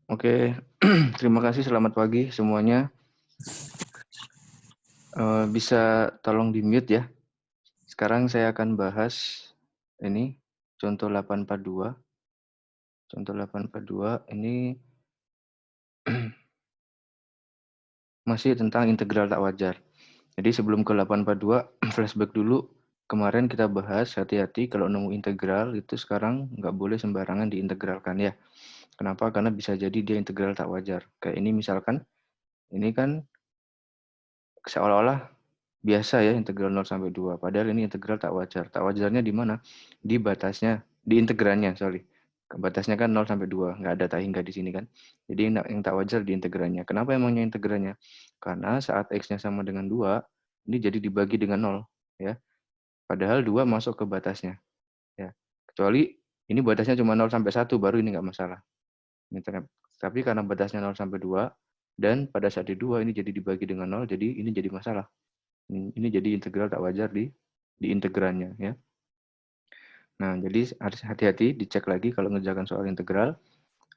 Oke, terima kasih. Selamat pagi semuanya. Bisa tolong di-mute ya. Sekarang saya akan bahas ini contoh 842. Contoh 842 ini masih tentang integral tak wajar. Jadi sebelum ke 842, flashback dulu. Kemarin kita bahas hati-hati kalau nemu integral itu sekarang nggak boleh sembarangan diintegralkan ya. Kenapa? Karena bisa jadi dia integral tak wajar. Kayak ini misalkan, ini kan seolah-olah biasa ya integral 0 sampai 2. Padahal ini integral tak wajar. Tak wajarnya di mana? Di batasnya, di integrannya, sorry. Batasnya kan 0 sampai 2. Nggak ada tak hingga di sini kan. Jadi yang tak wajar di integrannya. Kenapa emangnya integrannya? Karena saat X-nya sama dengan 2, ini jadi dibagi dengan 0. Ya. Padahal 2 masuk ke batasnya. Ya. Kecuali ini batasnya cuma 0 sampai 1, baru ini nggak masalah. Tapi karena batasnya 0 sampai 2, dan pada saat di 2 ini jadi dibagi dengan 0, jadi ini jadi masalah. Ini jadi integral tak wajar di integrannya ya. Nah, jadi harus hati-hati dicek lagi kalau ngerjakan soal integral,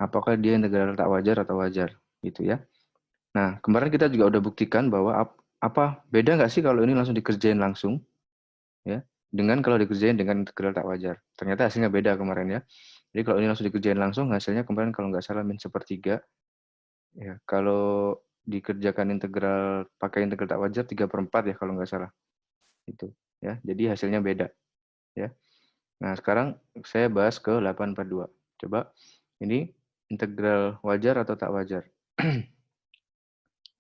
apakah dia integral tak wajar atau wajar gitu ya. Nah, kemarin kita juga udah buktikan bahwa apa beda nggak sih kalau ini langsung dikerjain langsung ya, dengan kalau dikerjain dengan integral tak wajar. Ternyata hasilnya beda kemarin ya. Jadi kalau ini langsung dikerjain langsung, hasilnya kemarin kalau nggak salah min sepertiga. Ya, kalau dikerjakan integral pakai integral tak wajar 3/4 ya kalau nggak salah. Itu ya. Jadi hasilnya beda ya. Nah, sekarang saya bahas ke 842. Coba, ini integral wajar atau tak wajar?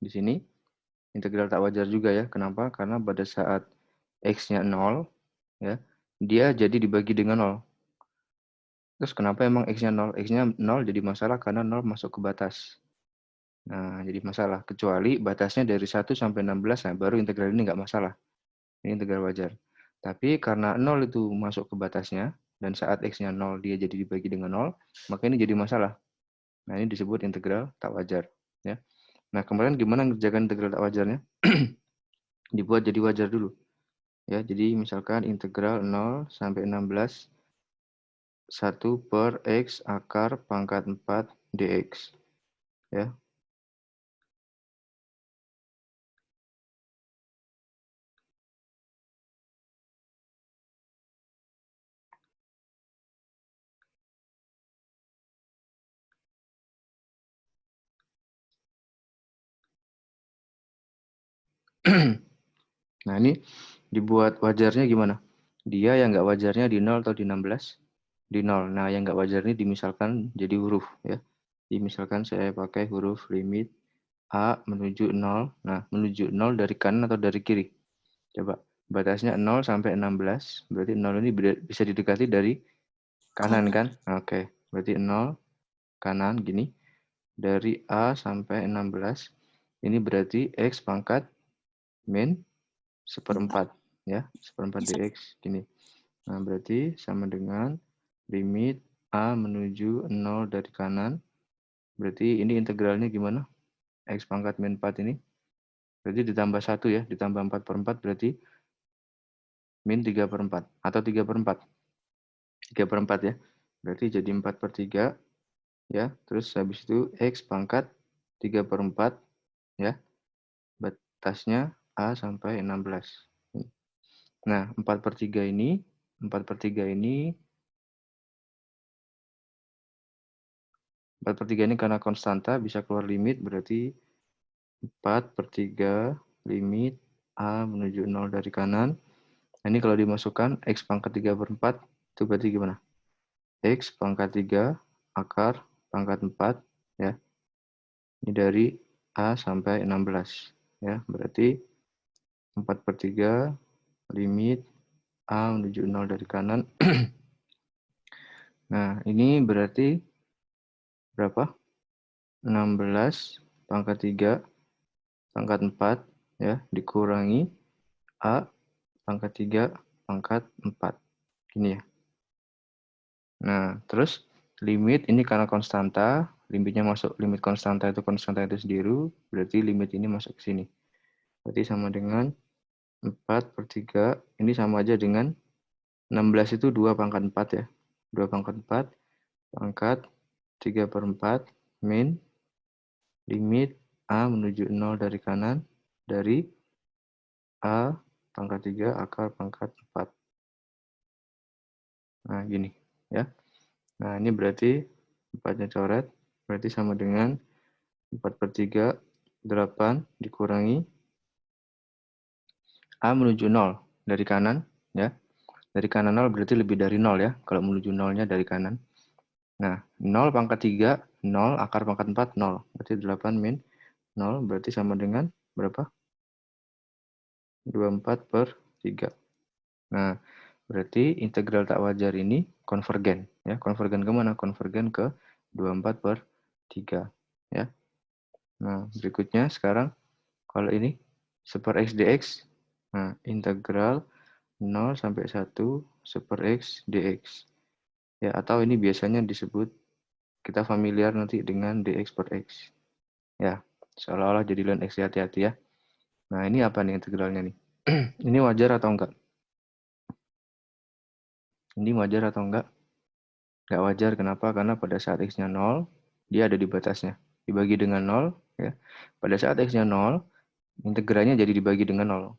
Di sini, integral tak wajar juga ya. Kenapa? Karena pada saat X-nya 0, ya, dia jadi dibagi dengan 0. Terus kenapa emang X-nya 0? X-nya 0 jadi masalah karena 0 masuk ke batas. Nah, jadi masalah. Kecuali batasnya dari 1 sampai 16, nah baru integral ini nggak masalah. Ini integral wajar. Tapi karena 0 itu masuk ke batasnya, dan saat X-nya 0 dia jadi dibagi dengan 0, maka ini jadi masalah. Nah, ini disebut integral tak wajar. Ya. Nah, kemarin gimana ngerjakan integral tak wajarnya? Dibuat jadi wajar dulu. Ya, jadi misalkan integral 0 sampai 16, 1 per X akar pangkat 4 dx. Ya. Nah, ini dibuat wajarnya gimana? Dia yang nggak wajarnya di 0 atau di 16? Di 0. Nah, yang nggak wajar ini dimisalkan jadi huruf. Ya. Jadi misalkan saya pakai huruf limit A menuju 0. Nah, menuju 0 dari kanan atau dari kiri? Coba. Batasnya 0 sampai 16. Berarti 0 ini bisa didekati dari kanan kan? Oke. Berarti 0 kanan gini. Dari A sampai 16. Ini berarti X pangkat min seperempat. Ya, seperempat dx gini. Nah, berarti sama dengan limit A menuju 0 dari kanan. Berarti ini integralnya gimana? X pangkat min 4 ini. Berarti ditambah 1 ya. Ditambah 4/4 berarti min 3/4. Atau 3/4. 3/4 ya. Berarti jadi 4/3 ya. Terus habis itu X pangkat 3/4 ya. Batasnya A sampai 16. Nah, 4/3 ini 4/3 ini 4/3 ini karena konstanta bisa keluar limit berarti 4/3 limit A menuju 0 dari kanan. Nah, ini kalau dimasukkan X pangkat 3/4 itu berarti gimana? X pangkat 3 akar pangkat 4 ya. Ini dari A sampai 16 ya. Berarti 4/3 limit A menuju 0 dari kanan. Nah, ini berarti berapa? 16 pangkat 3 pangkat 4 ya dikurangi A pangkat 3 pangkat 4. Gini ya. Nah, terus limit ini karena konstanta, limitnya masuk limit konstanta itu sendiri, berarti limit ini masuk ke sini. Berarti sama dengan 4/3, ini sama aja dengan 16 itu 2 pangkat 4 ya. 2 pangkat 4 pangkat 3/4 min limit A menuju 0 dari kanan dari A pangkat 3 akar pangkat 4. Nah, gini ya. Nah, ini berarti 4-nya coret, berarti sama dengan 4/3, 8 dikurangi A menuju 0 dari kanan, ya. Dari kanan 0 berarti lebih dari 0 ya, kalau menuju 0-nya dari kanan. Nah, 0 pangkat 3, 0, akar pangkat 4, 0. Berarti 8 min 0, berarti sama dengan berapa? 24/3. Nah, berarti integral tak wajar ini konvergen. Ya, konvergen kemana? Konvergen ke 24/3. Ya. Nah, berikutnya sekarang kalau ini 1/x dx, nah, integral 0 sampai 1 1/x dx. Ya, atau ini biasanya disebut, kita familiar nanti dengan dx per x. Ya, seolah-olah jadi ln x, hati-hati ya. Nah, ini apa nih integralnya nih? Ini wajar atau enggak? Ini wajar atau enggak? Enggak wajar, kenapa? Karena pada saat x-nya 0, dia ada di batasnya. Dibagi dengan 0, ya. Pada saat x-nya 0, integralnya jadi dibagi dengan 0.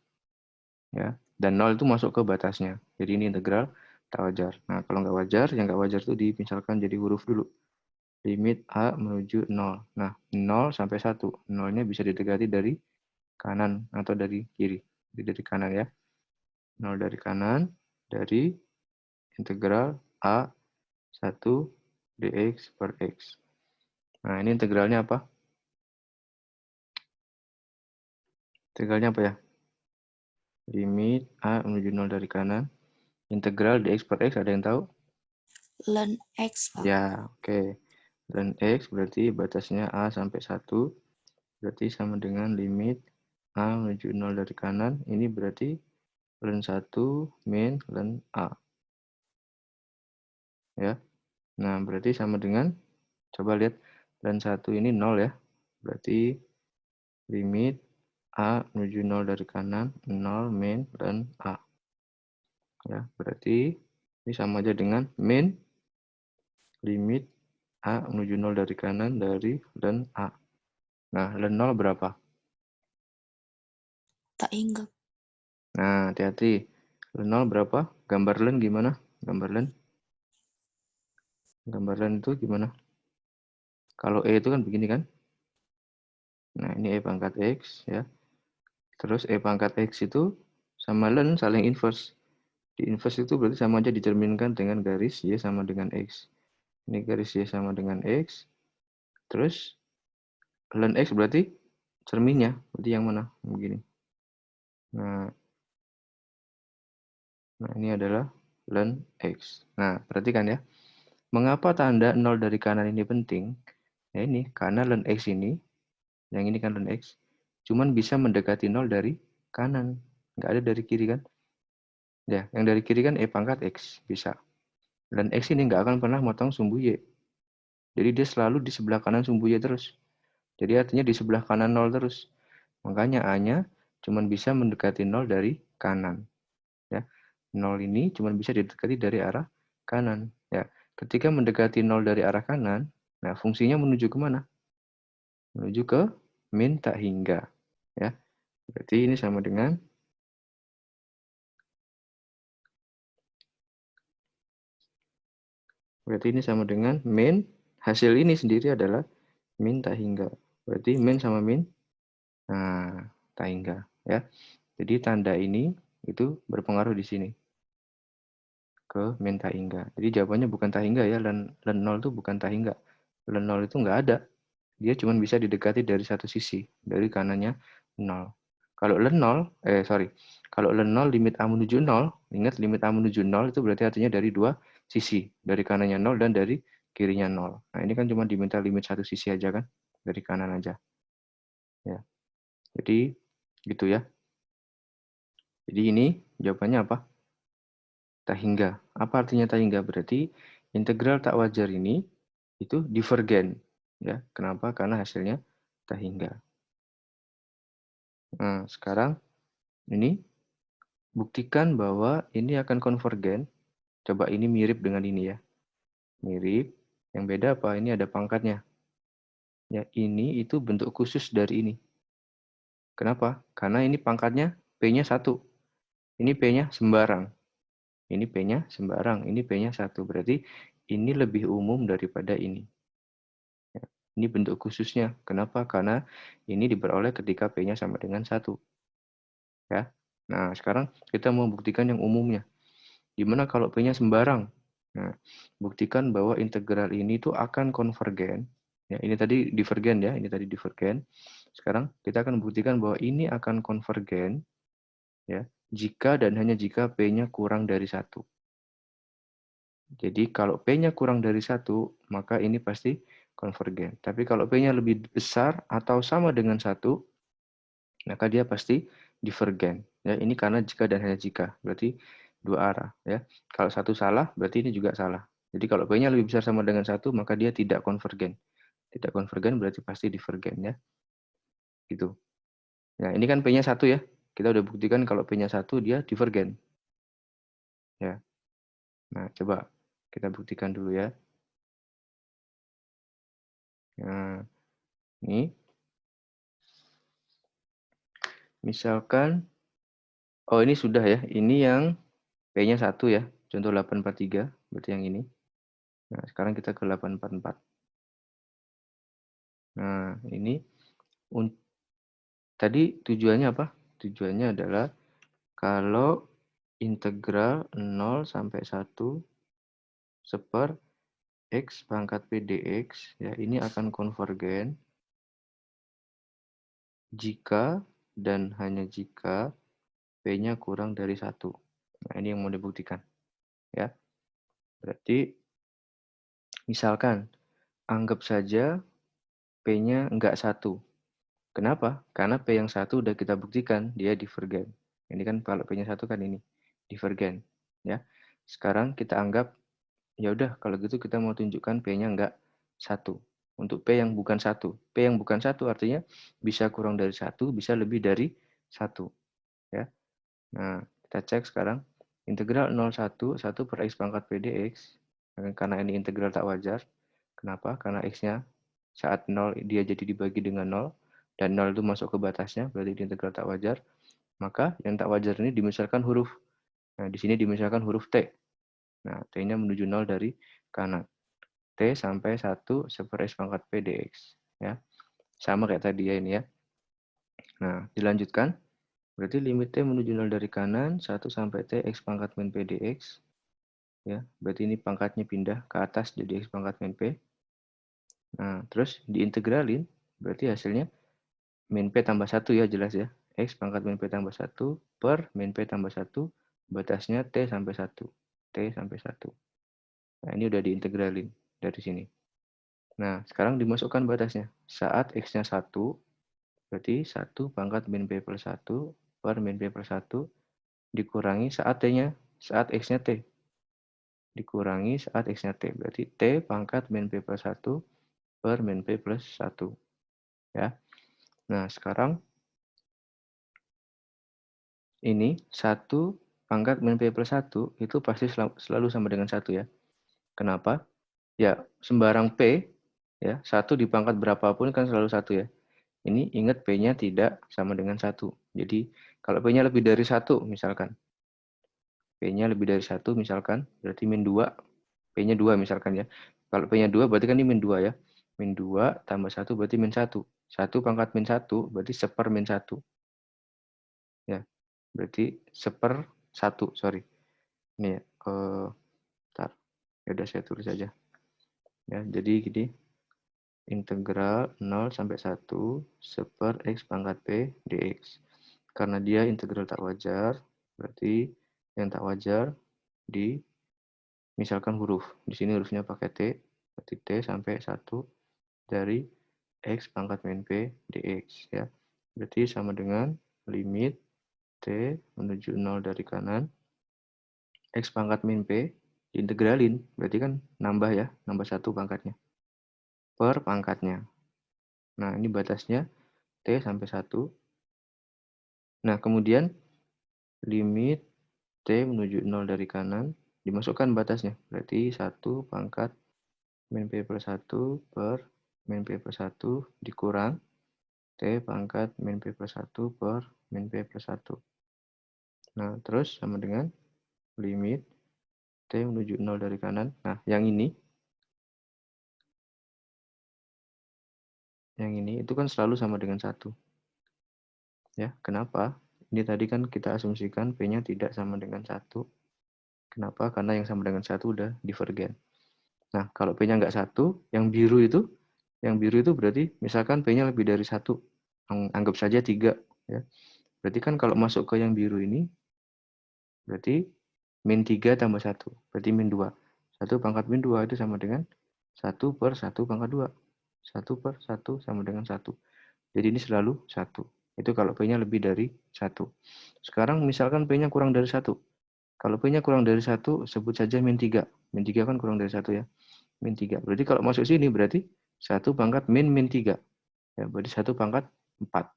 Ya. Dan 0 itu masuk ke batasnya. Jadi ini integral tak wajar. Nah, kalau nggak wajar, yang nggak wajar itu dimisalkan jadi huruf dulu. Limit A menuju 0. Nah, 0 sampai 1. 0-nya bisa didekati dari kanan atau dari kiri. Jadi dari kanan ya. 0 dari kanan, dari integral A 1 dx per x. Nah, ini integralnya apa? Integralnya apa ya? Limit A menuju 0 dari kanan. Integral dx per x, ada yang tahu? Ln X, Pak. Ya, oke. Ln x berarti batasnya A sampai 1. Berarti sama dengan limit A menuju 0 dari kanan. Ini berarti ln 1 min ln A. Ya. Nah, berarti sama dengan, coba lihat, ln 1 ini 0 ya. Berarti limit A menuju 0 dari kanan, 0 min ln A. Ya, berarti ini sama aja dengan min limit A menuju 0 dari kanan dari ln A. Nah, ln 0 berapa? Tak ingat. Nah, hati-hati. Ln 0 berapa? Gambar ln gimana? Gambar ln. Gambar ln itu gimana? Kalau E itu kan begini kan? Nah, ini E pangkat X ya. Terus E pangkat X itu sama ln saling inverse. Di inverse itu berarti sama aja dicerminkan dengan garis Y sama dengan X. Ini garis Y sama dengan X. Terus ln X berarti cerminnya. Berarti yang mana? Begini. Nah, ini adalah ln X. Nah, perhatikan ya. Mengapa tanda 0 dari kanan ini penting? Ya ini, karena ln X ini, yang ini kan ln X, cuman bisa mendekati 0 dari kanan. Nggak ada dari kiri kan? Ya, yang dari kiri kan E pangkat X, bisa. Dan X ini nggak akan pernah motong sumbu Y. Jadi dia selalu di sebelah kanan sumbu Y terus. Jadi artinya di sebelah kanan 0 terus. Makanya A-nya cuman bisa mendekati 0 dari kanan. Ya, 0 ini cuman bisa didekati dari arah kanan. Ya, ketika mendekati 0 dari arah kanan, nah fungsinya menuju kemana? Menuju ke min tak hingga. Ya, berarti ini sama dengan, min, hasil ini sendiri adalah min tak hingga. Berarti min sama min, nah, tak hingga. Ya, jadi tanda ini itu berpengaruh di sini ke min tak hingga. Jadi jawabannya bukan tak hingga ya, ln 0 itu bukan tak hingga. Ln 0 itu nggak ada. Dia cuma bisa didekati dari satu sisi, dari kanannya 0. Kalau ln 0, kalau ln 0 limit A menuju 0, ingat limit A menuju 0 itu berarti artinya dari dua sisi, dari kanannya 0 dan dari kirinya 0. Nah, ini kan cuma diminta limit satu sisi aja kan, dari kanan aja. Ya. Jadi gitu ya. Jadi ini jawabannya apa? Tak hingga. Apa artinya tak hingga? Berarti integral tak wajar ini itu divergen. Ya, kenapa? Karena hasilnya tak hingga. Nah, sekarang ini buktikan bahwa ini akan konvergen. Coba ini mirip dengan ini ya. Mirip. Yang beda apa? Ini ada pangkatnya. Ya, ini itu bentuk khusus dari ini. Kenapa? Karena ini pangkatnya P-nya 1. Ini P-nya sembarang. Ini P-nya sembarang. Ini P-nya 1. Berarti ini lebih umum daripada ini. Ya, ini bentuk khususnya. Kenapa? Karena ini diperoleh ketika P-nya sama dengan 1. Ya. Nah, sekarang kita mau buktikan yang umumnya. Gimana kalau P-nya sembarang? Nah, buktikan bahwa integral ini tuh akan konvergen. Ya, ini tadi divergen ya, ini tadi divergen. Sekarang kita akan buktikan bahwa ini akan konvergen ya, jika dan hanya jika P-nya kurang dari 1. Jadi kalau P-nya kurang dari 1, maka ini pasti konvergen. Tapi kalau P-nya lebih besar atau sama dengan 1, maka dia pasti divergen. Ya, ini karena jika dan hanya jika, berarti dua arah. Ya, kalau satu salah, berarti ini juga salah. Jadi kalau P-nya lebih besar sama dengan 1, maka dia tidak konvergen. Tidak konvergen berarti pasti divergen ya. Gitu. Nah, ini kan P-nya 1 ya. Kita udah buktikan kalau P-nya 1 dia divergen. Ya. Nah, coba kita buktikan dulu ya. Nah, ini misalkan oh ini sudah ya. Ini yang P-nya 1 ya. Contoh 843 berarti yang ini. Nah, sekarang kita ke 844. Nah, ini tadi tujuannya apa? Tujuannya adalah kalau integral 0 sampai 1 seper X pangkat P dx, ya ini akan konvergen jika dan hanya jika P-nya kurang dari 1. Nah, ini yang mau dibuktikan. Ya, berarti misalkan anggap saja P-nya enggak 1. Kenapa? Karena P yang 1 udah kita buktikan, dia divergen. Ini kan kalau P-nya 1 kan ini, divergen. Ya. Sekarang kita anggap, ya udah kalau gitu kita mau tunjukkan P-nya enggak 1. Untuk P yang bukan 1. P yang bukan 1 artinya bisa kurang dari 1, bisa lebih dari 1. Ya. Nah, kita cek sekarang. Integral 01, 1 per X pangkat P dx. Karena ini integral tak wajar. Kenapa? Karena X-nya saat 0 dia jadi dibagi dengan 0. Dan 0 itu masuk ke batasnya, berarti di integral tak wajar. Maka yang tak wajar ini dimisalkan huruf. Nah, di sini dimisalkan huruf T. Nah, T-nya menuju 0 dari kanan. T sampai 1 seper X pangkat P dx. Ya. Sama kayak tadi ya ini ya. Nah, dilanjutkan. Berarti limit T menuju 0 dari kanan, 1 sampai T X pangkat min P dx. Ya, berarti ini pangkatnya pindah ke atas jadi X pangkat min P. Nah, terus diintegralin, berarti hasilnya min P tambah 1 ya, jelas ya. X pangkat min P tambah 1 per min P tambah 1, batasnya T sampai 1. T sampai 1. Nah, ini udah diintegralin dari sini. Nah, sekarang dimasukkan batasnya. Saat X-nya 1, berarti 1 pangkat min P plus 1 per min P plus 1 dikurangi saat T-nya, saat X-nya T. Dikurangi saat X-nya T. Berarti T pangkat min P plus 1 per min P plus 1. Ya. Nah, sekarang ini 1 pangkat min P plus 1 itu pasti selalu sama dengan 1 ya. Kenapa? Ya, sembarang P, ya 1 dipangkat berapapun kan selalu 1 ya. Ini ingat P-nya tidak sama dengan 1. Jadi, kalau P-nya lebih dari 1 misalkan. P-nya lebih dari 1 misalkan, berarti min 2. P-nya 2 misalkan ya. Kalau P-nya 2 berarti kan ini min 2 ya. Min 2 tambah 1 berarti min 1. 1 pangkat min 1 berarti seper min 1. Ya, berarti seper 1, sorry. Ini ya, bentar. Ya udah saya tulis aja. Ya, jadi gini, integral 0 sampai 1 seper X pangkat P dx. Karena dia integral tak wajar, berarti yang tak wajar di misalkan huruf. Di sini hurufnya pakai T, berarti T sampai 1 dari X pangkat min P dx. Ya. Berarti sama dengan limit T menuju 0 dari kanan, X pangkat min P diintegralin, berarti kan nambah ya, nambah 1 pangkatnya, per pangkatnya. Nah, ini batasnya T sampai 1. Nah, kemudian limit T menuju 0 dari kanan, dimasukkan batasnya. Berarti 1 pangkat min P plus 1 per min P plus 1 dikurang T pangkat min P plus 1 per min P plus 1. Nah, terus sama dengan limit T menuju 0 dari kanan. Nah, yang ini itu kan selalu sama dengan 1. Ya, kenapa? Ini tadi kan kita asumsikan P-nya tidak sama dengan 1. Kenapa? Karena yang sama dengan 1 udah divergen. Nah, kalau P-nya nggak 1, yang biru itu berarti misalkan P-nya lebih dari 1. Anggap saja 3. Ya. Berarti kan kalau masuk ke yang biru ini, berarti min 3 tambah 1. Berarti min 2. 1 pangkat min 2 itu sama dengan 1 per 1 pangkat 2. 1 per 1 sama dengan 1. Jadi ini selalu 1. Itu kalau P-nya lebih dari 1. Sekarang misalkan P-nya kurang dari 1. Kalau P-nya kurang dari 1, sebut saja min 3. Min 3 kan kurang dari 1 ya. Min 3. Berarti kalau masuk sini berarti 1 pangkat min 3. Ya, berarti 1 pangkat 4.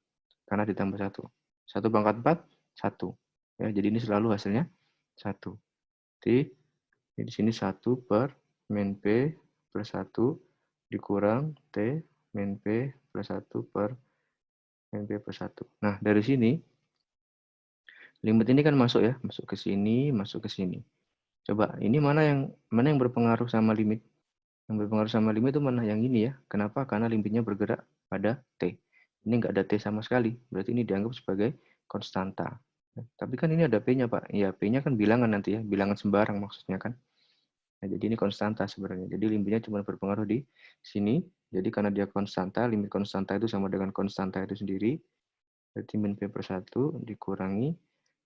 Karena ditambah 1. 1 pangkat 4, 1. Ya, jadi ini selalu hasilnya 1. Jadi di sini 1 per min P plus 1 dikurang T min P plus 1 per min P plus 1. Nah, dari sini, limit ini kan masuk ya. Masuk ke sini, masuk ke sini. Coba, ini mana yang berpengaruh sama limit? Yang berpengaruh sama limit itu mana? Yang ini ya. Kenapa? Karena limitnya bergerak pada T. Ini nggak ada T sama sekali. Berarti ini dianggap sebagai konstanta. Tapi kan ini ada P-nya, Pak. Ya, P-nya kan bilangan nanti ya. Bilangan sembarang maksudnya kan. Nah, jadi ini konstanta sebenarnya. Jadi limitnya cuma berpengaruh di sini. Jadi karena dia konstanta, limit konstanta itu sama dengan konstanta itu sendiri. Berarti min P per 1 dikurangi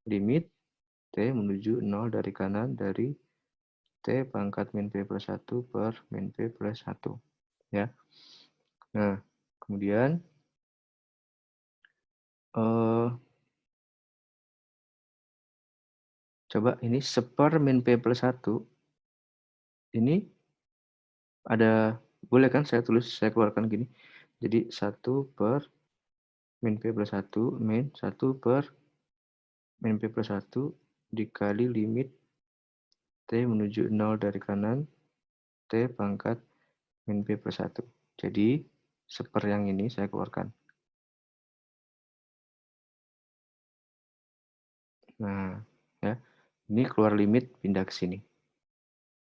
limit T menuju 0 dari kanan dari T pangkat min P plus 1 per min P plus 1. Ya. Nah, kemudian coba ini seper min P plus 1. Ini ada, boleh kan saya keluarkan gini. Jadi 1 per min P plus 1 min 1 per min P plus 1 dikali limit T menuju 0 dari kanan T pangkat min P plus 1. Jadi seper yang ini saya keluarkan. Nah, ya. Ini keluar limit pindah ke sini.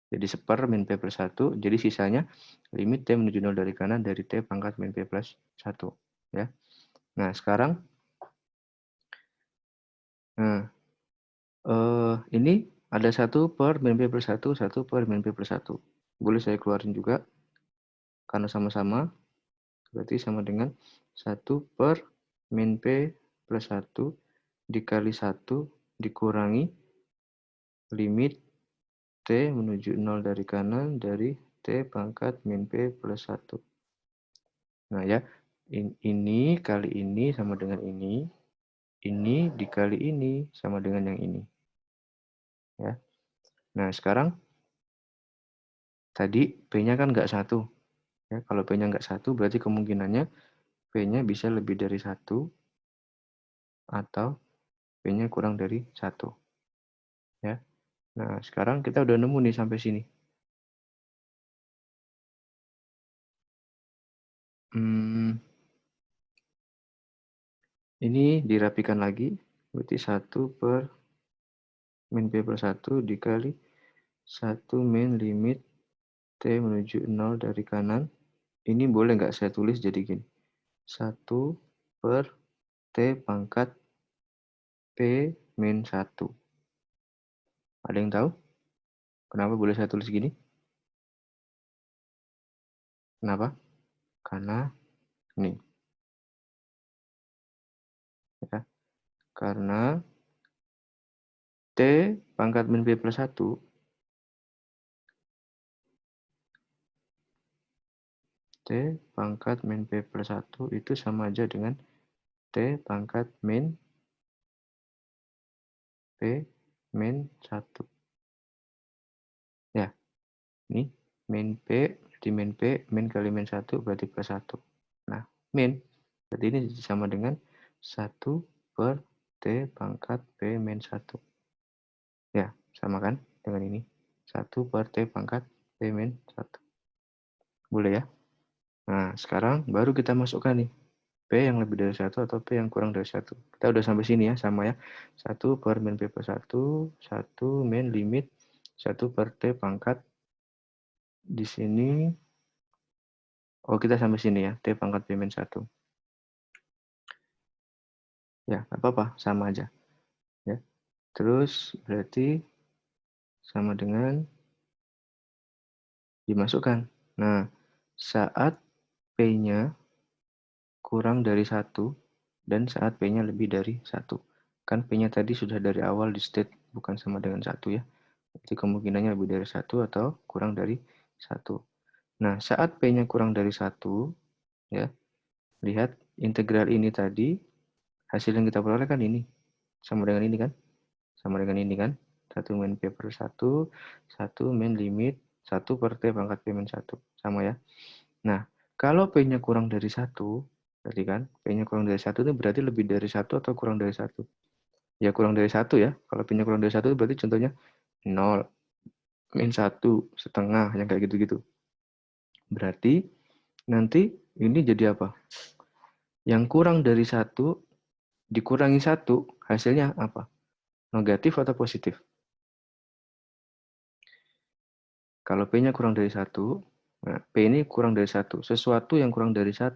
Jadi seper min P plus 1, jadi sisanya limit T menuju 0 dari kanan dari T pangkat min P plus 1. Ya. Nah, sekarang ini ada 1 per min P plus 1, 1 per min P plus 1. Boleh saya keluarin juga, karena sama-sama, berarti sama dengan 1 per min P plus 1 dikali 1 dikurangi limit T menuju 0 dari kanan dari T pangkat min P plus 1. Nah ya, ini kali ini sama dengan ini dikali ini sama dengan yang ini. Ya. Nah sekarang, tadi P-nya kan nggak 1. Ya, kalau P-nya nggak 1 berarti kemungkinannya P-nya bisa lebih dari 1 atau P-nya kurang dari 1. Ya. Nah sekarang kita udah nemu nih sampai sini. Ini dirapikan lagi, berarti 1 per min P plus 1 dikali 1 min limit T menuju 0 dari kanan. Ini boleh nggak saya tulis jadi gini. 1 per T pangkat P min 1. Ada yang tahu? Kenapa boleh saya tulis gini? Kenapa? Karena ini. Ya. Karena T pangkat min P plus 1 T pangkat min P plus 1 itu sama aja dengan T pangkat min P min 1. Ya, ini min P, jadi min P, min kali min 1 berarti plus 1. Nah, min, berarti ini sama dengan 1 per T pangkat P min 1. Ya, sama kan dengan ini. 1 per T pangkat P min 1. Boleh ya? Nah, sekarang baru kita masukkan nih. P yang lebih dari 1 atau P yang kurang dari 1. Kita udah sampai sini ya, sama ya. 1 per min P per 1, 1 min limit 1 per T pangkat. Di sini, oh kita sampai sini ya, T pangkat P min 1. Ya, nggak apa-apa, sama aja. Ya. Terus berarti sama dengan dimasukkan. Nah, saat P-nya kurang dari 1 dan saat P-nya lebih dari 1. Kan P-nya tadi sudah dari awal di state bukan sama dengan 1 ya. Jadi kemungkinannya lebih dari 1 atau kurang dari 1. Nah, saat P-nya kurang dari 1, ya, lihat integral ini tadi, hasil yang kita peroleh kan ini. Sama dengan ini kan? Sama dengan ini kan? 1 min P per 1, 1 min limit 1 per T pangkat P min 1. Sama ya. Nah, kalau P-nya kurang dari 1, berarti kan P-nya kurang dari 1 itu berarti lebih dari 1 atau kurang dari 1? Ya kurang dari 1 ya. Kalau P-nya kurang dari 1 berarti contohnya 0, min 1, setengah, yang kayak gitu-gitu. Berarti nanti ini jadi apa? Yang kurang dari 1 dikurangi 1, hasilnya apa? Negatif atau positif? Kalau P-nya kurang dari 1, nah, P ini kurang dari 1. Sesuatu yang kurang dari 1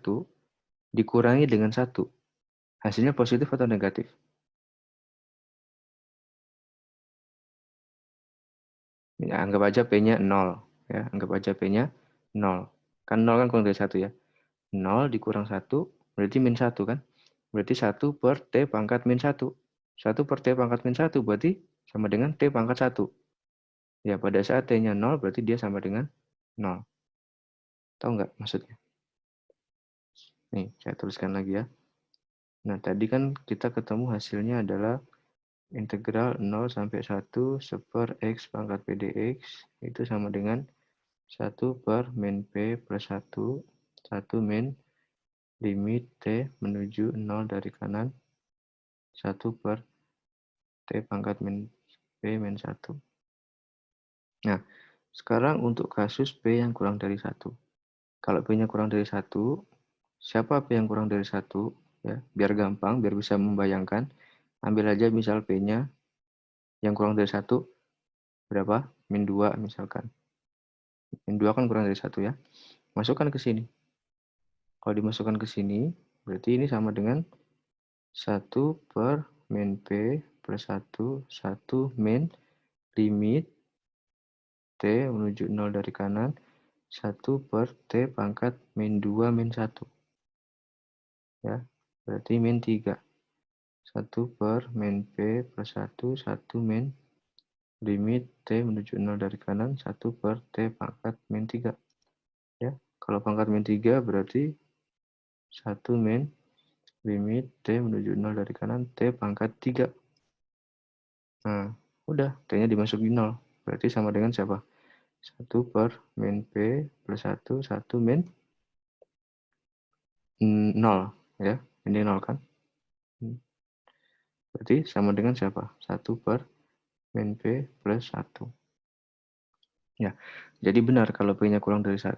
dikurangi dengan 1. Hasilnya positif atau negatif? Ya, anggap aja P-nya 0. Ya, anggap aja P-nya 0. Kan 0 kan kurang dari 1 ya. 0 dikurang 1 berarti min 1 kan? Berarti 1 per T pangkat min 1. 1 per T pangkat min 1 berarti sama dengan T pangkat 1. Ya, pada saat T-nya 0 berarti dia sama dengan 0. Tahu nggak maksudnya? Nih, saya tuliskan lagi ya. Nah, tadi kan kita ketemu hasilnya adalah integral 0 sampai 1 seper X pangkat P dx itu sama dengan 1 per min P plus 1, 1 min limit T menuju 0 dari kanan, 1 per T pangkat min P min 1. Nah, sekarang untuk kasus P yang kurang dari 1. Kalau P-nya kurang dari 1, siapa P yang kurang dari 1? Ya, biar gampang, biar bisa membayangkan. Ambil aja misal P-nya yang kurang dari 1, berapa? Min 2 misalkan. Min 2 kan kurang dari 1 ya. Masukkan ke sini. Kalau dimasukkan ke sini, berarti ini sama dengan 1 per min P plus 1, 1 min limit T menuju 0 dari kanan, 1 per T pangkat min 2 min 1. Ya, berarti min 3. 1 per min P plus 1, 1 min limit T menuju 0 dari kanan, 1 per T pangkat min 3. Ya, kalau pangkat min 3 berarti 1 min limit T menuju 0 dari kanan, T pangkat 3. Nah, udah, T-nya dimasukin 0. Berarti sama dengan siapa? 1 per min P plus 1, 1 min 0. Ya, ini 0 kan? Berarti sama dengan siapa? 1 per min P plus 1. Ya, jadi benar kalau P-nya kurang dari 1,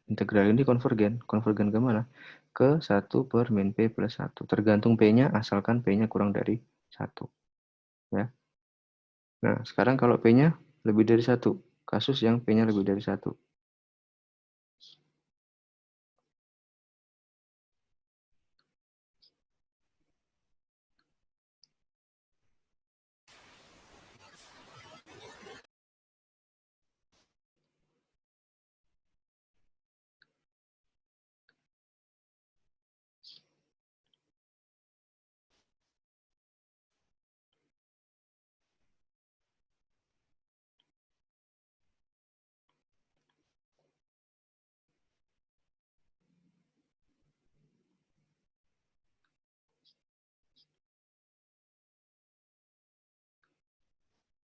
integral ini konvergen. Konvergen ke mana? Ke 1 per min P plus 1. Tergantung P-nya, asalkan P-nya kurang dari 1. Ya. Nah, sekarang kalau P-nya lebih dari 1. Kasus yang P-nya lebih dari 1.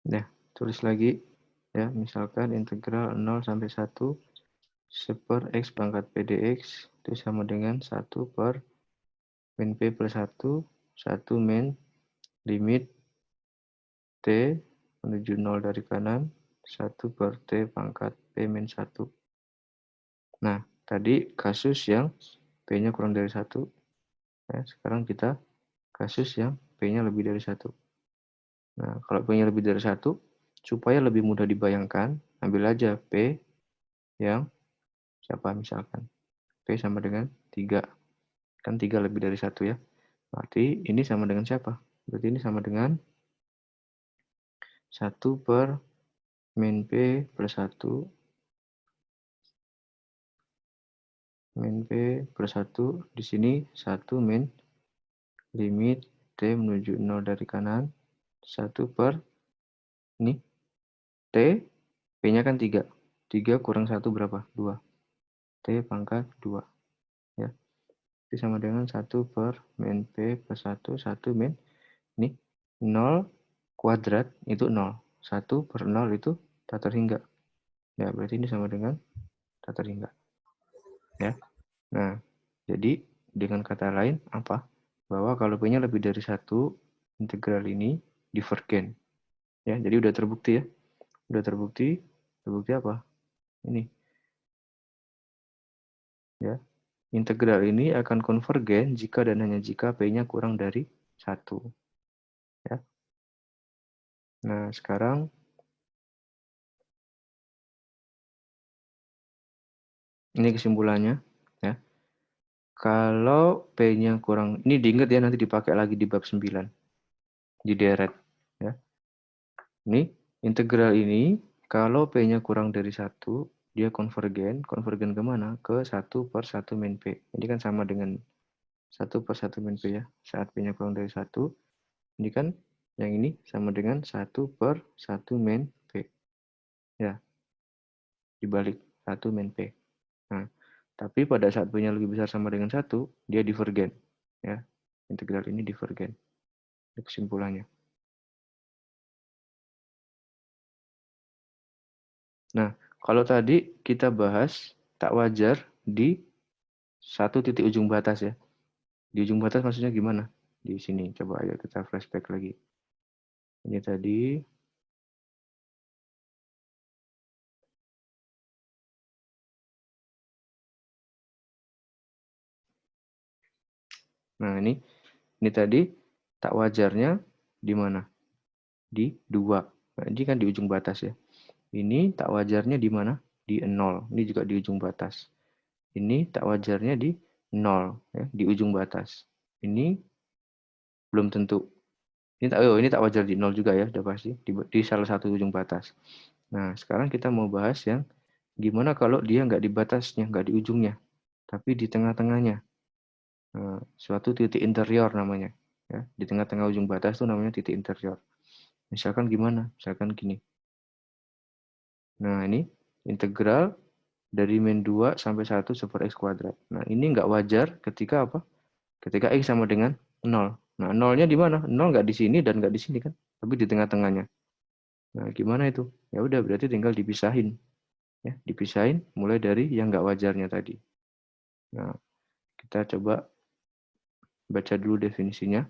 Nah, tulis lagi. Ya, misalkan integral 0 sampai 1 seper X pangkat P dx itu sama dengan 1 per min P plus 1, 1 min limit T menuju 0 dari kanan, 1 per T pangkat P min 1. Nah, tadi kasus yang P-nya kurang dari 1. Ya, sekarang kita kasus yang P-nya lebih dari 1. Nah, kalau P-nya lebih dari 1, supaya lebih mudah dibayangkan, ambil aja P yang siapa misalkan. P sama dengan 3. Kan 3 lebih dari 1 ya. Berarti ini sama dengan siapa? Berarti ini sama dengan 1 per min P plus 1 min P plus 1. Di sini 1 min limit T menuju 0 dari kanan. 1 per ini T, P-nya kan 3. 3 kurang 1 berapa? 2. T pangkat 2. Ya. Itu sama dengan 1 per min P plus 1. 1 min ini 0 kuadrat itu 0. 1 per 0 itu tak terhingga. Ya, berarti ini sama dengan tak terhingga. Ya. Nah, jadi dengan kata lain apa? Bahwa kalau P-nya lebih dari 1, integral ini divergen. Ya, jadi udah terbukti ya. Udah terbukti. Terbukti apa? Ini. Ya. Integral ini akan konvergen jika dan hanya jika P-nya kurang dari 1. Ya. Nah, sekarang ini kesimpulannya. Ya. Kalau P-nya kurang, ini diingat ya, nanti dipakai lagi di bab 9. Di deret. Ya. Ini integral ini, kalau P-nya kurang dari 1, dia konvergen. Konvergen kemana? Ke 1 per 1 min P. Ini kan sama dengan 1 per 1 min P ya. Saat P-nya kurang dari 1, ini kan yang ini sama dengan 1 per 1 min P. Ya, dibalik 1 min P. Nah, tapi pada saat P-nya lebih besar sama dengan 1, dia divergen. Ya, integral ini divergen. Itu kesimpulannya. Nah, kalau tadi kita bahas tak wajar di satu titik ujung batas ya. Di ujung batas maksudnya gimana? Di sini, coba ayo kita flashback lagi. Ini tadi. Nah, ini tadi tak wajarnya di mana? Di 2. Nah, ini kan di ujung batas ya. Ini tak wajarnya di mana? Di 0. Ini juga di ujung batas. Ini tak wajarnya di 0, ya, di ujung batas. Ini belum tentu. Ini tak wajar di 0 juga ya, udah pasti. Di salah satu ujung batas. Nah, sekarang kita mau bahas yang gimana kalau dia nggak di batasnya, nggak di ujungnya, tapi di tengah-tengahnya. Nah, suatu titik interior namanya. Ya, di tengah-tengah ujung batas itu namanya titik interior. Misalkan gimana? Misalkan gini. Nah, ini integral dari min 2 sampai 1 super X kuadrat. Nah, ini nggak wajar ketika apa? Ketika X sama dengan 0. Nah, 0-nya di mana? 0 nggak di sini dan nggak di sini kan? Tapi di tengah-tengahnya. Nah, gimana itu? Ya udah, berarti tinggal dipisahin. Ya, dipisahin mulai dari yang nggak wajarnya tadi. Nah, kita coba baca dulu definisinya.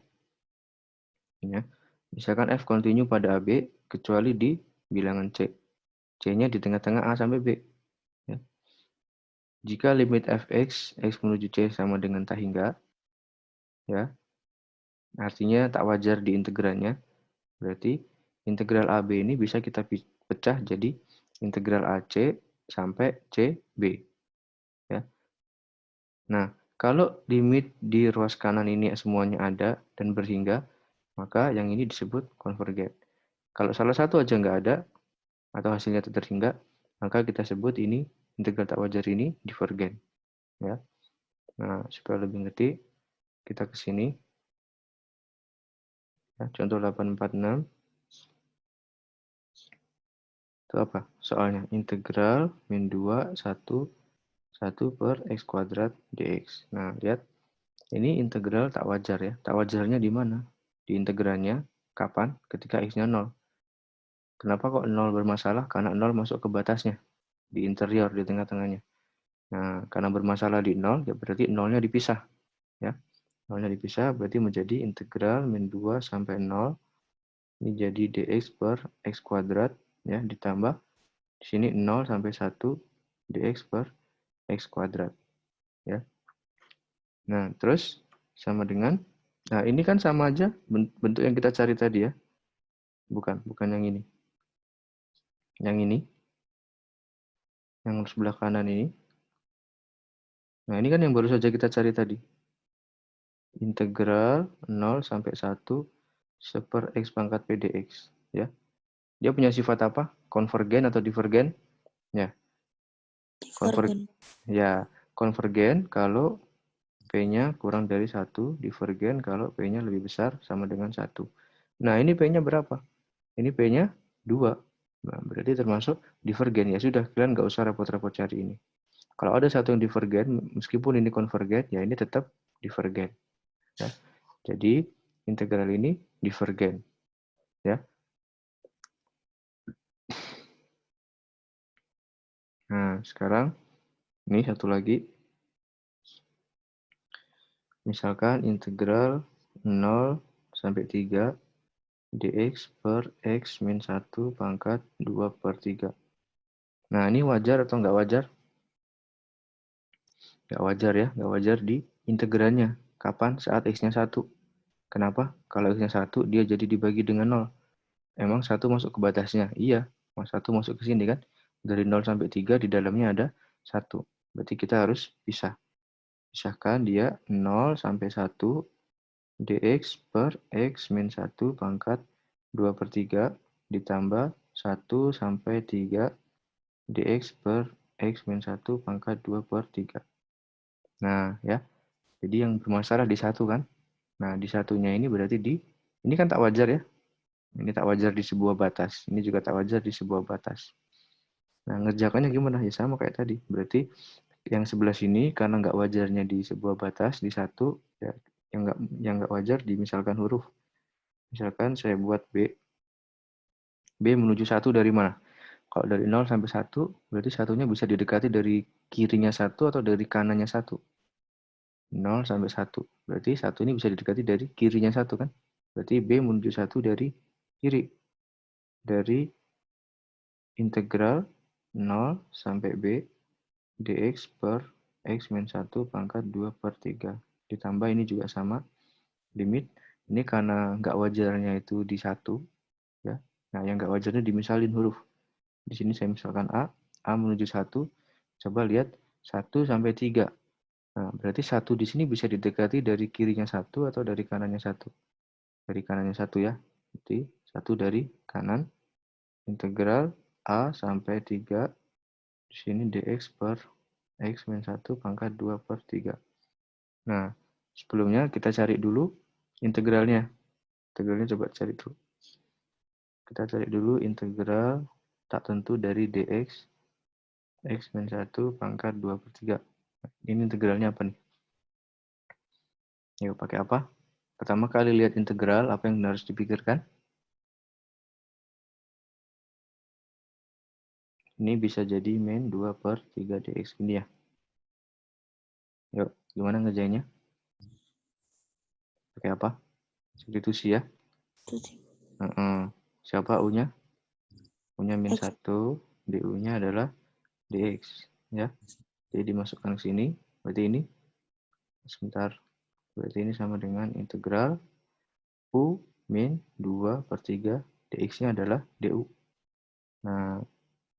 Ya. Misalkan F kontinu pada AB kecuali di bilangan C. C-nya di tengah-tengah A sampai B. Ya. Jika limit fx, x menuju C sama dengan tak hingga, ya, artinya tak wajar di integralnya, berarti integral AB ini bisa kita pecah jadi integral AC sampai CB. Ya. Nah, kalau limit di ruas kanan ini semuanya ada dan berhingga, maka yang ini disebut konvergen. Kalau salah satu aja nggak ada, atau hasilnya terhingga, maka kita sebut ini integral tak wajar ini divergen. Ya. Nah, supaya lebih ngerti, kita ke sini. Ya, contoh 846. Itu apa? Soalnya integral min 2, 1 per X kuadrat dx. Nah, lihat. Ini integral tak wajar ya. Tak wajarnya di mana? Di integralnya. Kapan? Ketika X-nya 0. Kenapa kok 0 bermasalah? Karena 0 masuk ke batasnya. Di interior, di tengah-tengahnya. Nah, karena bermasalah di 0, ya berarti 0-nya dipisah. Ya. 0-nya dipisah berarti menjadi integral min 2 sampai 0. Ini jadi dx per X kuadrat. Ya, ditambah. Di sini 0 sampai 1 dx per X kuadrat. Ya. Nah, terus sama dengan, nah ini kan sama aja bentuk yang kita cari tadi ya. Bukan yang ini. Yang ini, yang sebelah kanan ini. Nah, ini kan yang baru saja kita cari tadi. Integral 0 sampai 1 seper X pangkat P dx. Ya. Dia punya sifat apa? Konvergen atau divergen? Ya, Divergen. konvergen kalau P-nya kurang dari 1, divergen kalau P-nya lebih besar sama dengan 1. Nah, ini P-nya berapa? Ini P-nya 2. Nah, berarti termasuk divergen. Ya sudah, kalian nggak usah repot-repot cari ini. Kalau ada satu yang divergen, meskipun ini konvergen, ya ini tetap divergen. Ya. Jadi, integral ini divergen. Ya. Nah, sekarang ini satu lagi. Misalkan integral 0 sampai 3 dx per x min 1 pangkat 2 per 3. Nah, ini wajar atau nggak wajar? Nggak wajar ya, nggak wajar di integralnya. Kapan? Saat x-nya 1. Kenapa? Kalau x-nya 1, dia jadi dibagi dengan 0. Emang 1 masuk ke batasnya? Iya, 1 masuk ke sini kan. Dari 0 sampai 3 di dalamnya ada 1. Berarti kita harus pisah. Pisahkan dia 0 sampai 1 dx per x min 1 pangkat 2 per 3 ditambah 1 sampai 3 dx per x min 1 pangkat 2 per 3. Nah, ya. Jadi yang bermasalah di 1 kan. Nah, di satunya ini berarti ini kan tak wajar ya. Ini tak wajar di sebuah batas. Ini juga tak wajar di sebuah batas. Nah, ngerjakannya gimana? Ya sama kayak tadi. Berarti yang sebelah sini karena nggak wajarnya di sebuah batas, di satu, ya, yang nggak wajar di misalkan huruf. Misalkan saya buat B. B menuju 1 dari mana? Kalau dari 0 sampai 1, berarti satunya bisa didekati dari kirinya 1 atau dari kanannya 1. 0 sampai 1. Berarti 1 ini bisa didekati dari kirinya 1 kan? Berarti B menuju 1 dari kiri. Dari integral 0 sampai B dx per x min 1 pangkat 2 per 3. Ditambah ini juga sama. Limit. Ini karena nggak wajarnya itu di 1. Ya. Nah, yang nggak wajarnya dimisalin huruf. Di sini saya misalkan A menuju 1. Coba lihat 1 sampai 3. Nah, berarti 1 di sini bisa didekati dari kirinya 1 atau dari kanannya 1. Dari kanannya 1 ya. Berarti 1 dari kanan. Integral A sampai 3. Di sini dx per x min 1 pangkat 2 per 3. Nah, sebelumnya kita cari dulu integralnya. Integralnya coba cari dulu. Kita cari dulu integral tak tentu dari dx x min 1 pangkat 2 per 3. Ini integralnya apa nih? Yuk, pakai apa? Pertama kali lihat integral, apa yang harus dipikirkan? Ini bisa jadi min 2 per 3 dx ini ya. Yuk, gimana ngerjainnya? Pakai apa? Substitusi ya. Siapa U-nya? U-nya min 1, du-nya adalah dx. Ya. Jadi dimasukkan ke sini, berarti ini. Sebentar. Berarti ini sama dengan integral U min 2 per 3 dx-nya adalah du. Nah,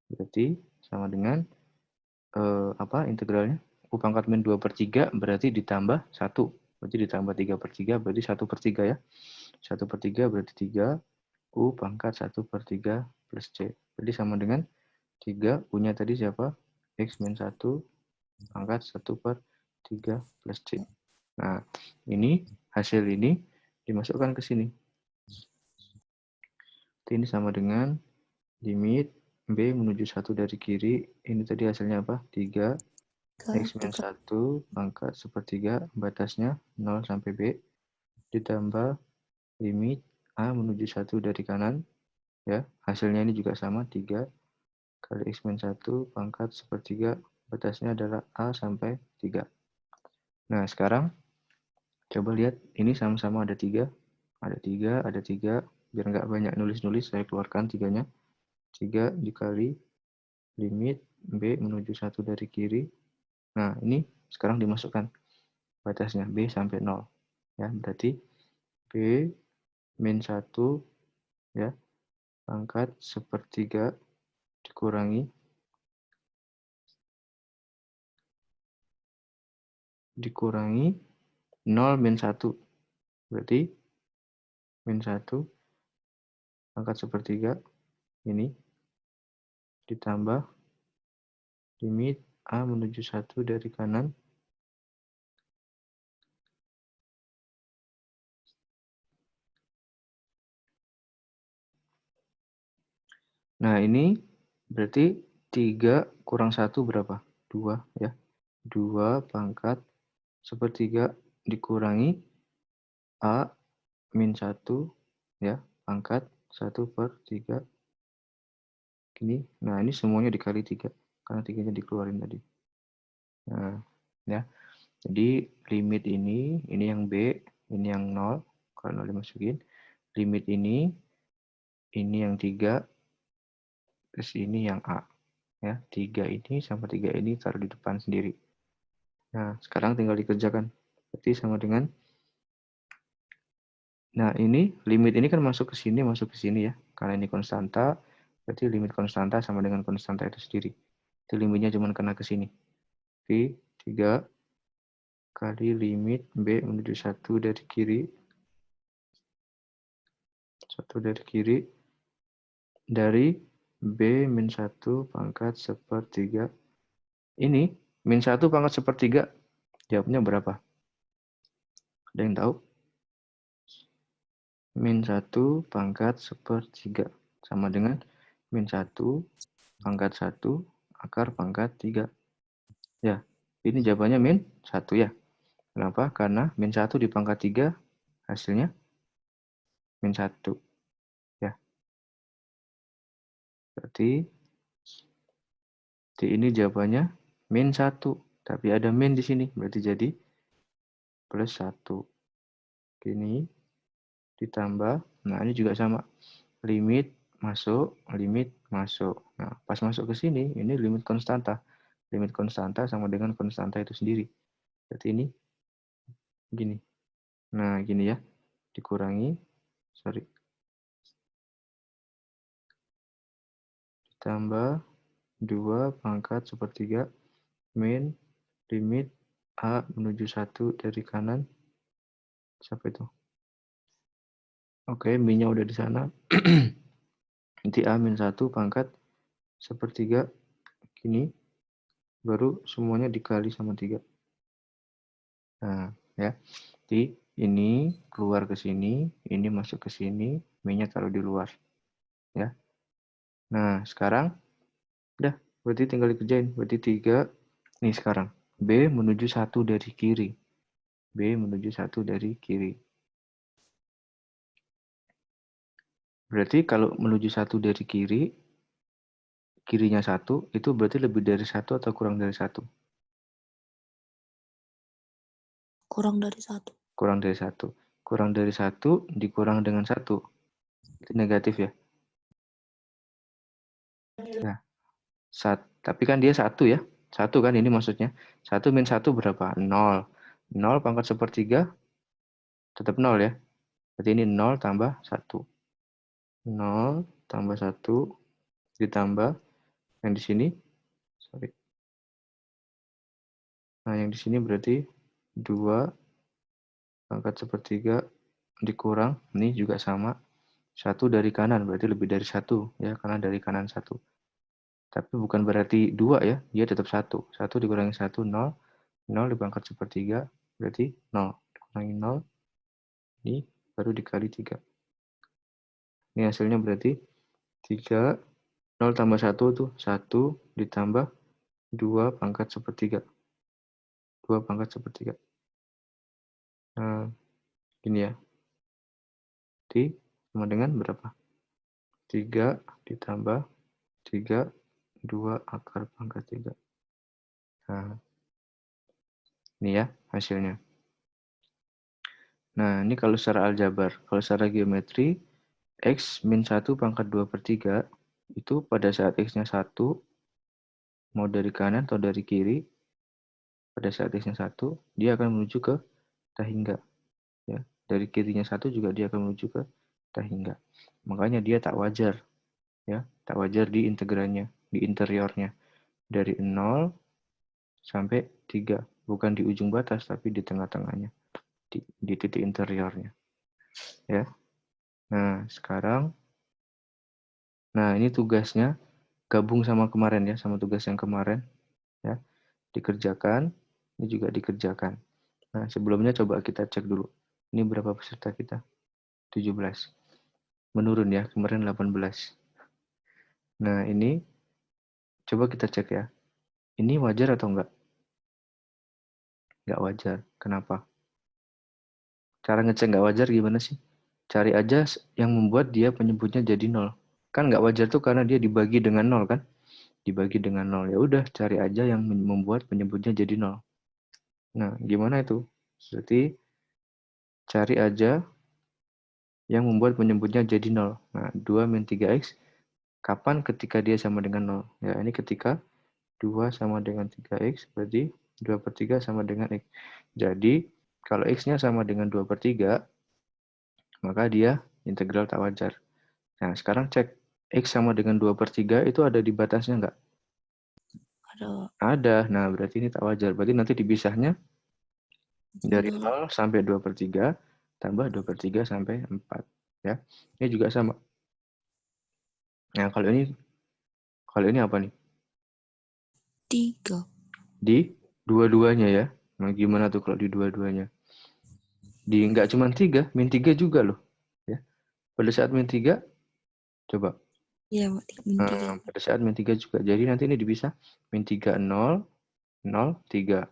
berarti sama dengan apa integralnya? U pangkat min 2 per 3 berarti ditambah 1. Berarti ditambah 3 per 3 berarti 1 per 3 ya. 1 per 3 berarti 3. U pangkat 1 per 3 plus C. Berarti sama dengan 3. U-nya tadi siapa? X min 1 pangkat 1 per 3 plus C. Nah, ini hasil ini dimasukkan ke sini. Ini sama dengan limit B menuju 1 dari kiri. Ini tadi hasilnya apa? 3. X min 1 pangkat sepertiga, batasnya 0 sampai B. Ditambah limit A menuju 1 dari kanan. Ya, hasilnya ini juga sama, 3 kali X min 1 pangkat sepertiga, batasnya adalah A sampai 3. Nah, sekarang coba lihat, ini sama-sama ada 3. Ada 3, ada 3. Biar nggak banyak nulis-nulis, saya keluarkan 3-nya. 3 dikali limit B menuju 1 dari kiri Nah, ini sekarang dimasukkan batasnya B sampai 0. Ya, berarti B min 1 ya, pangkat sepertiga dikurangi 0 min 1. Berarti min 1 pangkat sepertiga ini ditambah limit A menuju 1 dari kanan Nah, ini berarti 3 kurang 1 berapa? 2 ya. 2 pangkat sepertiga dikurangi A min 1 ya, pangkat 1/3 gini. Nah, ini semuanya dikali 3 karena 3-nya dikeluarin tadi. Nah, ya. Jadi limit ini yang B, ini yang 0 kalau 0 dimasukin. Limit ini yang 3, terus ini yang A. Ya, 3 ini sama 3 ini taruh di depan sendiri. Nah, sekarang tinggal dikerjakan. Berarti sama dengan, nah ini limit ini kan masuk ke sini ya. Karena ini konstanta, berarti limit konstanta sama dengan konstanta itu sendiri. Itu limitnya cuma kena ke sini. Jadi 3 kali limit B menuju 1 dari kiri. 1 dari kiri. Dari B min 1 pangkat sepertiga. Ini min 1 pangkat sepertiga. Jawabnya berapa? Ada yang tahu? Min 1 pangkat sepertiga. Sama dengan min 1 pangkat 1 akar pangkat 3. Ya, ini jawabannya min 1 ya. Kenapa? Karena min 1 di pangkat 3 hasilnya min 1. Ya, berarti ini jawabannya min 1. Tapi ada min di sini, berarti jadi plus 1. Ini ditambah, nah ini juga sama. Limit masuk, limit masuk. Nah, pas masuk ke sini, ini limit konstanta. Limit konstanta sama dengan konstanta itu sendiri. Berarti ini gini. Nah, gini ya. Dikurangi, ditambah 2 pangkat sepertiga min limit A menuju 1 dari kanan. Siapa itu? Oke, min-nya udah di sana. Nanti A min 1 pangkat sepertiga gini. Baru semuanya dikali sama 3. Nah, ya. Jadi ini keluar ke sini, ini masuk ke sini, min-nya taruh di luar. Ya. Nah, sekarang udah, berarti tinggal dikerjain. Berarti 3 nih sekarang. B menuju 1 dari kiri. B menuju 1 dari kiri. Berarti kalau menuju 1 dari kiri, kirinya 1, itu berarti lebih dari 1 atau kurang dari 1? Kurang dari 1. Kurang dari 1. Kurang dari 1 dikurang dengan 1. Itu negatif ya? Nah, tapi kan dia 1 ya. 1 kan ini maksudnya. 1 min 1 berapa? 0. 0 pangkat sepertiga tetap 0 ya. Berarti ini 0 tambah 1. 0 tambah 1 ditambah yang di sini. Sorry. Nah, yang di sini berarti 2 pangkat sepertiga dikurang. Ini juga sama. 1 dari kanan, berarti lebih dari 1. Ya, karena dari kanan 1. Tapi bukan berarti 2 ya. Dia tetap 1. 1 dikurangi 1, 0. 0 dipangkat sepertiga, berarti 0. Dikurangi 0. Ini baru dikali 3. Ini hasilnya berarti 3, 0 tambah 1 tuh 1 ditambah 2 pangkat sepertiga. 2 pangkat sepertiga. Nah, gini ya. Jadi sama dengan berapa? 3 ditambah 3, 2 akar pangkat 3. Nah, ini ya hasilnya. Nah, ini kalau secara aljabar. Kalau secara geometri, X min 1 pangkat 2/3 itu pada saat X-nya 1, mau dari kanan atau dari kiri, Pada saat X-nya 1, dia akan menuju ke tahingga. Ya. Dari kirinya 1 juga dia akan menuju ke tahingga. Makanya dia tak wajar. Ya, tak wajar di integrannya, di interiornya. Dari 0 sampai 3. Bukan di ujung batas, tapi di tengah-tengahnya. Di titik interiornya. Ya. Nah, sekarang, nah ini tugasnya gabung sama kemarin ya, sama tugas yang kemarin. Ya, dikerjakan, ini juga dikerjakan. Nah, sebelumnya coba kita cek dulu. Ini berapa peserta kita? 17. Menurun ya, kemarin 18. Nah, ini coba kita cek ya. Ini wajar atau enggak? Enggak wajar. Kenapa? Cara ngecek enggak wajar gimana sih? Cari aja yang membuat dia penyebutnya jadi 0. Kan enggak wajar tuh karena dia dibagi dengan 0 kan? Dibagi dengan 0. Ya udah, cari aja yang membuat penyebutnya jadi 0. Nah, gimana itu? Berarti cari aja yang membuat penyebutnya jadi 0. Nah, 2 min 3x, kapan ketika dia sama dengan 0? Ya, ini ketika 2 sama dengan 3x, berarti 2/3 sama dengan x. Jadi, kalau x-nya sama dengan 2/3, maka dia integral tak wajar. Nah, sekarang cek, x sama dengan 2/3 itu ada di batasnya enggak? Ada. Ada. Nah, berarti ini tak wajar. Berarti nanti dipisahnya dari 0 sampai 2/3, tambah 2/3 sampai 4. Ya. Ini juga sama. Nah, kalau ini apa nih? 3. Di dua-duanya ya. Nah, gimana tuh kalau di dua-duanya? Di enggak cuma 3, min 3 juga loh. Ya. Pada saat min 3, coba. Iya, min 3. Pada saat min 3 juga. Jadi nanti ini dipisah. Min 3, 0, 0, 3.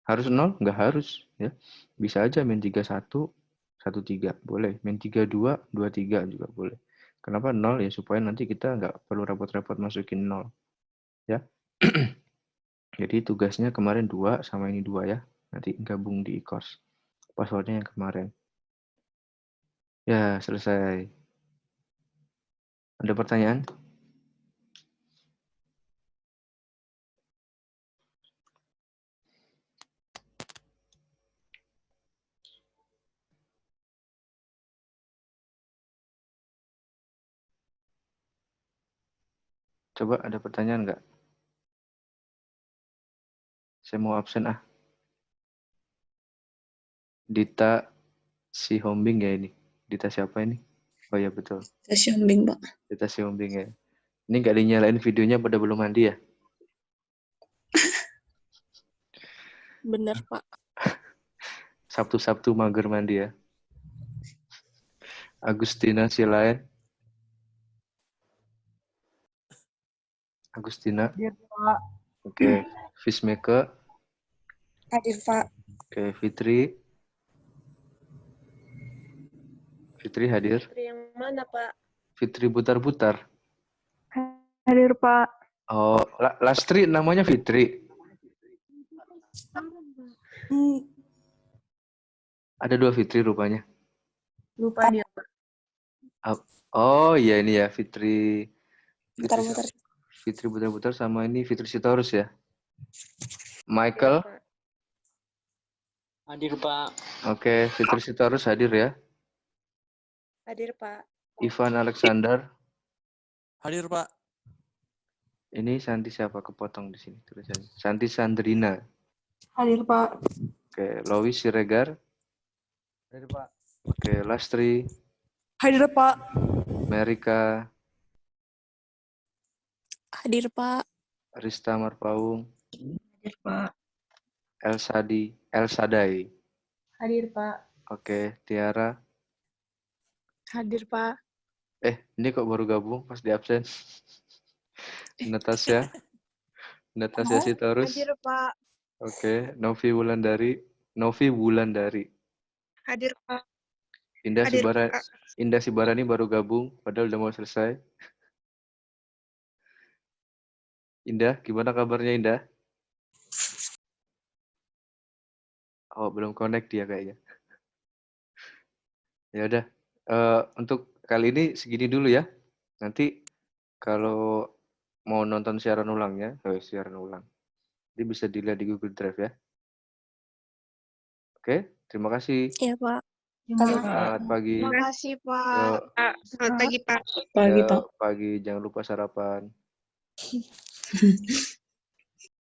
Harus 0? Enggak harus. Ya. Bisa aja min 3, 1, 1, 3. Boleh. Min 3, 2, 2, 3 juga boleh. Kenapa 0? Ya supaya nanti kita enggak perlu repot-repot masukin 0. Ya. Jadi tugasnya kemarin 2 sama ini 2 ya. Nanti gabung di e-course. Passwordnya yang kemarin. Ya, selesai. Ada pertanyaan? Coba ada pertanyaan nggak? Saya mau absen ah. Dita si Hombing ya ini. Dita siapa ini? Oh ya betul. Stasiun Bing, Pak. Dita si Hombing ya. Ini nggak dinyalain videonya pada belum mandi ya? Bener, Pak. Sabtu-Sabtu mager mandi ya. Agustina si lain. Agustina. Hadir, Pak. Oke. Fishmaker. Hadir, Pak. Oke. Fitri. Fitri hadir. Fitri yang mana, Pak? Fitri Butar-Butar. Hadir, Pak. Oh, Lastri namanya Fitri. Ada 2 Fitri rupanya. Lupa dia, Pak. Oh iya ini ya Fitri. Mutar-mutar. Fitri Butar-Butar sama ini Fitri Sitorus ya. Michael. Pak. Hadir, Pak. Oke, Fitri Sitorus hadir ya. Hadir, Pak. Ivan Alexander. Hadir, Pak. Ini Santi siapa? Kepotong di sini tulisannya. Santi Sandrina. Hadir, Pak. Oke, Lois Siregar. Hadir, Pak. Oke, Lastri. Hadir, Pak. Merika. Hadir, Pak. Rista Marpaung. Hadir, Pak. Elsadai. Hadir, Pak. Oke, Tiara. Hadir, Pak. Ini kok baru gabung pas di absen. Natasha. Natasha Sitorus. Hadir, Pak. Oke, Novi Wulandari. Hadir, Pak. Indah Sibarani baru gabung, padahal udah mau selesai. Indah, gimana kabarnya Indah? Oh, belum connect dia kayaknya. Ya udah, untuk kali ini segini dulu ya. Nanti kalau mau nonton siaran ulangnya, siaran ulang, jadi bisa dilihat di Google Drive ya. Oke, terima kasih. Iya, Pak. Selamat pagi. Terima kasih, Pak. Yuk, Selamat pagi, Pak. Pagi, yuk, Pak. pagi. Jangan lupa sarapan.